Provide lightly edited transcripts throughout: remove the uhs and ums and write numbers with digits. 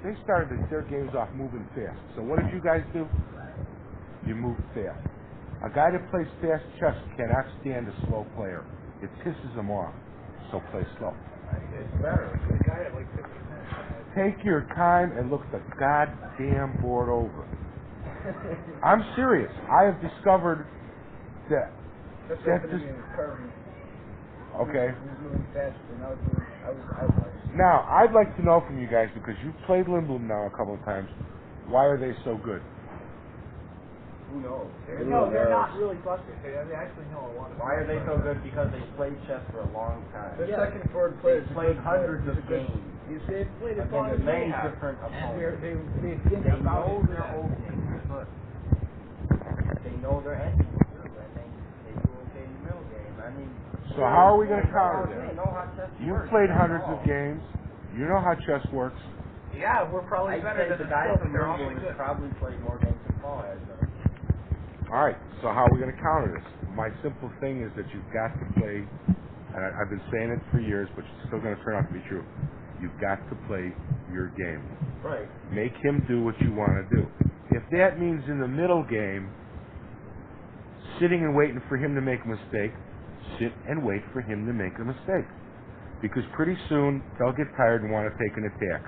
they started their games off moving fast. So what did you guys do? You moved fast. A guy that plays fast chess cannot stand a slow player. It pisses him off. So play slow. It's better. The guy at like 50 cents. Take your time and look the goddamn board over. I'm serious. I have discovered that. That's That's what just happened to me with Kirby. okay. He was moving faster than I was moving. I was. Now, I'd like to know from you guys, because you've played Lindblom now a couple of times, why are they so good? Who knows? No, they're not really busted. They actually know a lot of. Why are they so good? Because they played chess for a long time. The second and third players played hundreds of games. You see, played as long as Against many they have. different And opponents. they They know their old games, but they know their endings too, and they do okay in the middle game. I mean, So how are we going to counter they that? know how chess You've works. played That's hundreds all. of games. You know how chess works. Yeah, we're probably I'd better say than the guy still, from but they're awfully Lindblom good. has probably played more games than Paul has done. All right, so how are we going to counter this? My simple thing is that you've got to play, and I've been saying it for years, but it's still going to turn out to be true. You've got to play your game. Right. Make him do what you want to do. If that means in the middle game, sitting and waiting for him to make a mistake, sit and wait for him to make a mistake. Because pretty soon, they'll get tired and want to take an attack.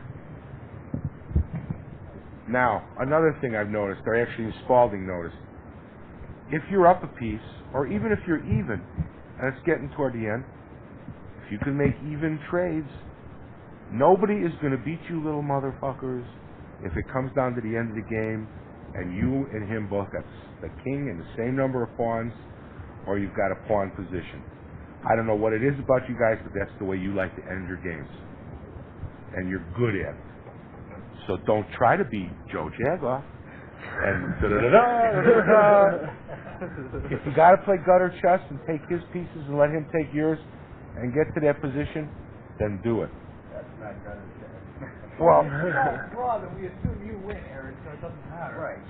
Now, another thing I've noticed, or actually Spalding noticed, if you're up a piece, or even if you're even, and it's getting toward the end, if you can make even trades, nobody is going to beat you little motherfuckers if it comes down to the end of the game and you and him both got the king and the same number of pawns, or you've got a pawn position. I don't know what it is about you guys, but that's the way you like to end your games. And you're good at it. So don't try to be Joe Jagoff. And da-da-da-da. If you got to play gutter chess and take his pieces and let him take yours and get to that position, then do it. That's not gutter chess. Well, It's all broad, and we assume you win, Aaron, so it doesn't matter. Right.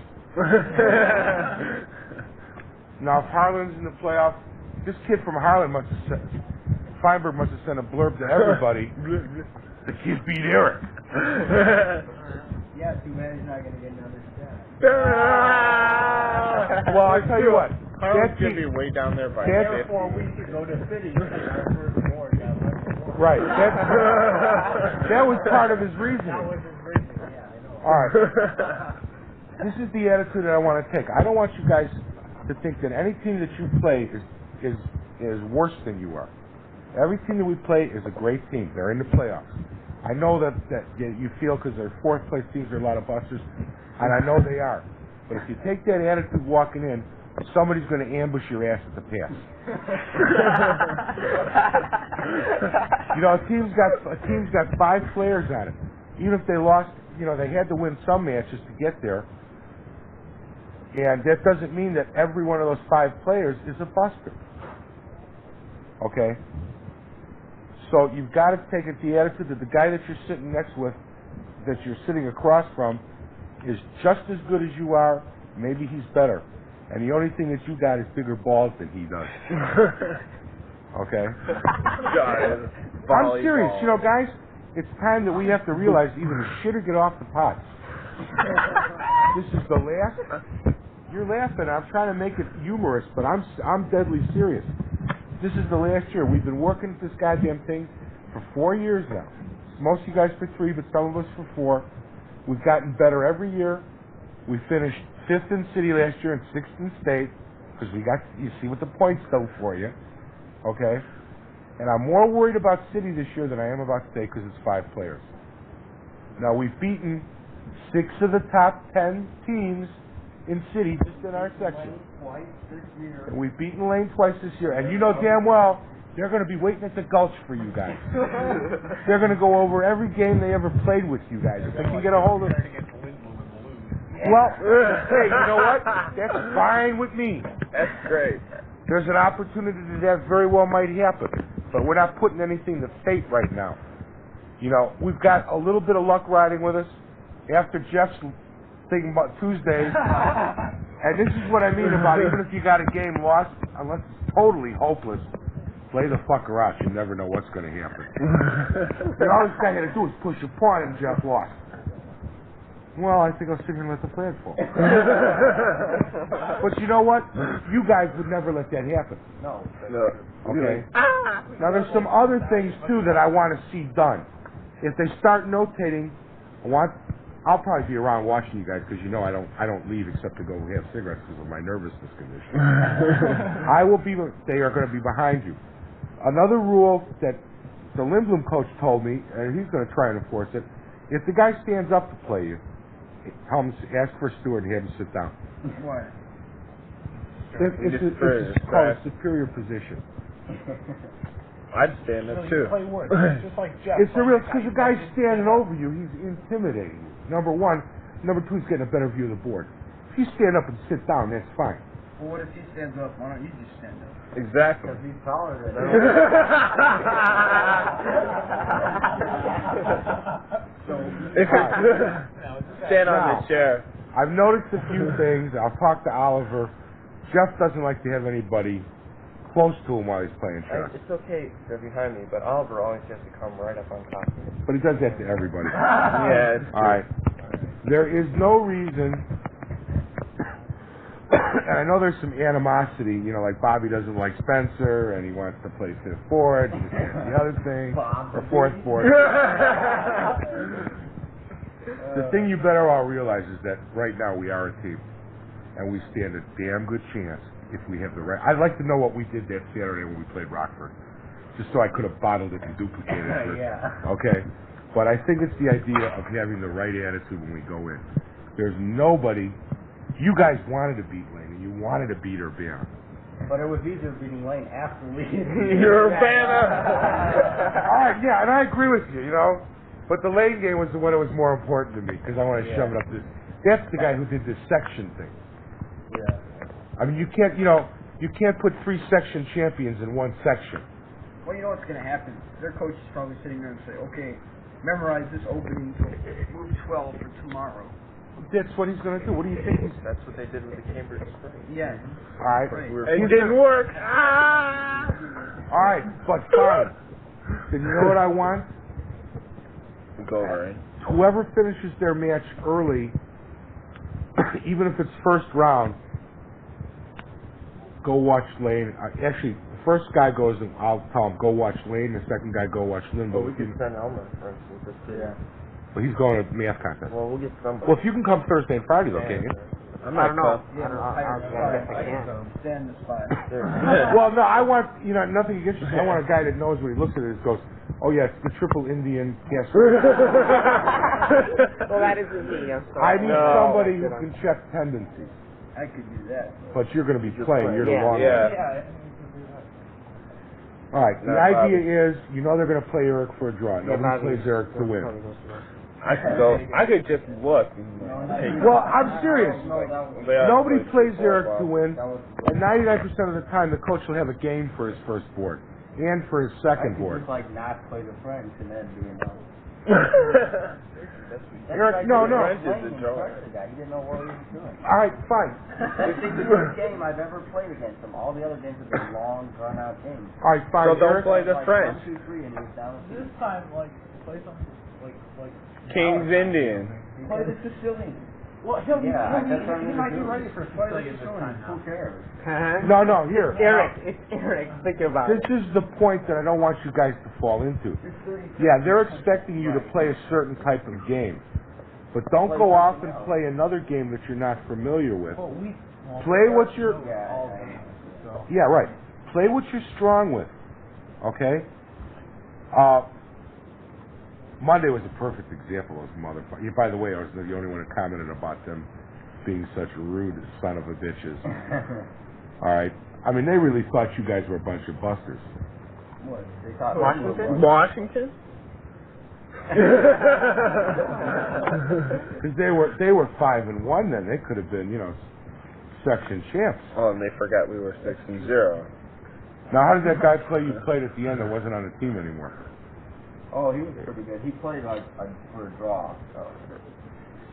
now if Harlan's in the playoffs, this kid from Harlan must have sent, Feinberg must have sent a blurb to everybody. The kid beat Eric. Yeah, too bad he's not going to get another shot. Well, I tell you what, Harlan's going to be way down there by That's- 50. 4 weeks ago to City, our first board got left. right, that was part of his reasoning. That was his reasoning, yeah, I know. All right. This is the attitude that I want to take. I don't want you guys to think that any team that you play is worse than you are. Every team that we play is a great team. They're in the playoffs. I know that you feel because they're fourth place teams, they're a lot of busters, and I know they are. But if you take that attitude walking in, somebody's going to ambush your ass at the pass. You know, a team's got 5 players on it. Even if they lost, you know, they had to win some matches to get there. And that doesn't mean that every one of those 5 players is a buster. Okay? So you've got to take it the attitude that the guy that you're sitting next with, that you're sitting across from, is just as good as you are. Maybe he's better. And the only thing that you got is bigger balls than he does. Okay? I'm serious. You know, guys, it's time that we have to realize either the shit or get off the pot. This is the last. You're laughing. I'm trying to make it humorous, but I'm deadly serious. This is the last year. We've been working at this goddamn thing for 4 years now. Most of you guys for 3, but some of us for 4. We've gotten better every year. We finished 5th in city last year and 6th in state because you see what the points do for you. Okay? And I'm more worried about city this year than I am about state because it's 5 players. Now, we've beaten 6 of the top 10 teams in city just in our section. And we've beaten Lane twice this year. And you know damn well they're going to be waiting at the Gulch for you guys. They're going to go over every game they ever played with you guys. If they can get a hold of... Well, hey, you know what? That's fine with me. That's great. There's an opportunity that very well might happen. But we're not putting anything to fate right now. You know, we've got a little bit of luck riding with us. After Jeff's thing about Tuesdays, and this is what I mean about even if you got a game lost, unless it's totally hopeless, play the fucker out. You never know what's going to happen. And all this guy had to do is push a pawn and Jeff lost. Well, I think I'll sit here and let the flag fall. But you know what? You guys would never let that happen. No. No. Okay? Now there's some other things too that I want to see done. If they start notating, I'll probably be around watching you guys because you know I don't leave except to go have cigarettes because of my nervousness condition. They are going to be behind you. Another rule that the Lindblom coach told me, and he's going to try and enforce it, if the guy stands up to play you, ask for a steward and have him sit down. Why? It's called a superior position. I'd stand up too. Play worse. It's just like Jeff. It's a real, because the guy's standing over you, he's intimidating you. Number one. Number two, he's getting a better view of the board. If you stand up and sit down, that's fine. Well, what if he stands up? Why don't you just stand up? Exactly. Because he's taller than So, If it's stand on Now, the chair. I've noticed a few things. I'll talk to Oliver. Jeff doesn't like to have anybody close to him while he's playing chess. It's okay, they're behind me, but Oliver always has to come right up on top of me. But he does that to everybody. Yeah, it's All right. There is no reason, and I know there's some animosity, you know, like Bobby doesn't like Spencer, and he wants to play fifth board, and the other thing, or fourth board. The thing you better all realize is that right now we are a team, and we stand a damn good chance if we have the right. I'd like to know what we did that Saturday when we played Rockford, just so I could have bottled it and duplicated it. Yeah. Okay, but I think it's the idea of having the right attitude when we go in. There's nobody. You guys wanted to beat Lane, and you wanted to beat Urbana. But it was easier beating Lane after we... You're a fan of... All right, yeah, and I agree with you, you know. But the Lane game was the one that was more important to me because I want to shove it up this. That's the guy who did this section thing. Yeah. I mean, you can't put 3 section champions in one section. well, you know what's going to happen? Their coach is probably sitting there and say, okay, memorize this opening, so move 12 for tomorrow. That's what he's going to do. What do you think? That's what they did with the Cambridge Spring. Yeah. All right. Right. It didn't work. All right, but fine. Then you know what I want? Go right. Whoever finishes their match early, even if it's first round, go watch Lane. Actually, the first guy goes, and I'll tell him, go watch Lane. The second guy, go watch Lynn. Well, we could send Elmer, for instance. Yeah. Well, he's going to math contest. Well, we'll get somebody. Well, if you can come Thursday and Friday, though, can't you? I'm not tough. Yeah, I guess I can. stand the spot. Well, no, I want, you know, nothing against you. I want a guy that knows when he looks at it and goes, oh, yeah, it's the triple Indian cast. Well, that isn't me. I'm I sorry. need somebody who can check tendencies. I could do that. But you're going to be playing. You're the Yeah. long Yeah. All right, the Not idea is, you know they're going to play Eric for a draw. Nobody plays Eric to win. I could go. I could just look. And take Well, I'm serious. Yeah, Nobody but plays before Eric to Bob. win, and 99% of the time the coach will have a game for his first board and for his I second could board. just like not play the French and then be enough. Eric, no. French is a joke. The guy. He didn't know what he was doing. All right, fine. This is the first game I've ever played against him. All the other games have been long, drawn-out games. All right, fine. So don't Eric, play the Like French. 1, 2, 3, and he was down. This time, like, play something like King's Indian. Play the Sicilian. Well, Yeah, that's what I'm he might be gonna do. ready for Play the Sicilian this Sicilian. time Who now. cares? no, here. Eric, it's Eric. Think about This is the point that I don't want you guys to fall into. Yeah, they're expecting you to play a certain type of game. But don't go off and play another game that you're not familiar with. Well, Play what you're... So. Yeah, right. Play what you're strong with. Okay? Monday was a perfect example of those motherfuckers. By the way, I was the only one who commented about them being such rude son of a bitches. All right? I mean, they really thought you guys were a bunch of busters. What? They thought Washington? Washington? Because they were 5-1 then. They could have been, you know, section champs. Oh, and they forgot we were 6-0. Now, how did that guy play you played at the end that wasn't on the team anymore? Oh, he was pretty good. He played like for a draw. So.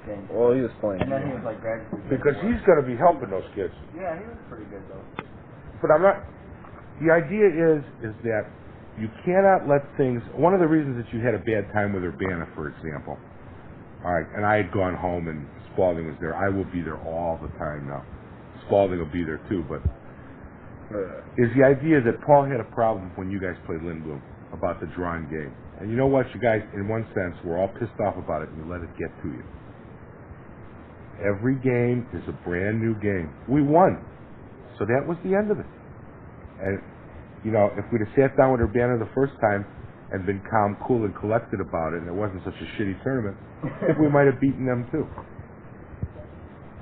Changed. Well, he was playing. And then he was like gradually. Because he's going to be helping those kids. Yeah, he was pretty good though. But I'm not. The idea is that you cannot let things. One of the reasons that you had a bad time with Urbana, for example, All right, and I had gone home and Spalding was there. I will be there all the time now. Spalding will be there too, but is the idea that Paul had a problem when you guys played Lindblom about the drawing game. And you know what, you guys, in one sense, were all pissed off about it and you let it get to you. Every game is a brand new game. We won. So that was the end of it. And, you know, if we'd have sat down with Urbana the first time and been calm, cool, and collected about it, and it wasn't such a shitty tournament, I think we might have beaten them too.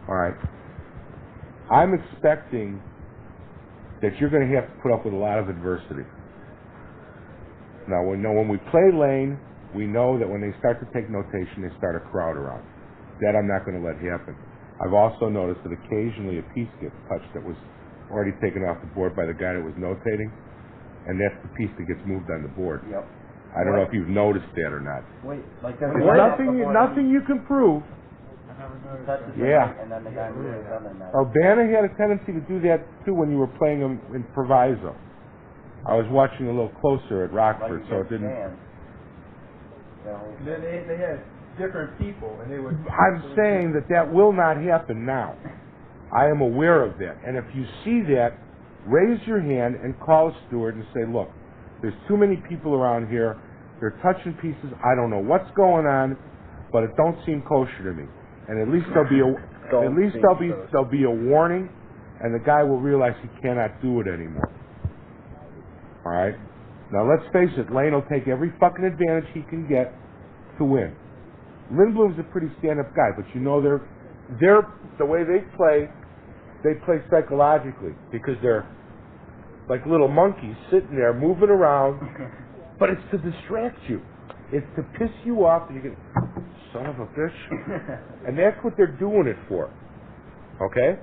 All right. I'm expecting that you're going to have to put up with a lot of adversity. Now, when we play Lane, we know that when they start to take notation, they start a crowd around. That I'm not going to let happen. I've also noticed that occasionally a piece gets touched that was already taken off the board by the guy that was notating, and that's the piece that gets moved on the board. Yep. I don't know if you've noticed that or not. Wait, like there's There's nothing you can prove. I never noticed touches that. the Yeah. mic, and then the guy moves on and that. Urbana had a tendency to do that too when you were playing them in Proviso. I was watching a little closer at Rockford, like so it didn't. fans. You know, And then they had different people, and they would. I'm saying that will not happen now. I am aware of that. And if you see that, raise your hand and call a steward and say, look, there's too many people around here. They're touching pieces. I don't know what's going on, but it don't seem kosher to me. And at least there'll be a warning, and the guy will realize he cannot do it anymore. All right? Now let's face it, Lane will take every fucking advantage he can get to win. Lindblom's a pretty stand-up guy, but you know they're the way they play psychologically because they're like little monkeys sitting there moving around, but it's to distract you. It's to piss you off and you get, son of a bitch. And that's what they're doing it for. Okay?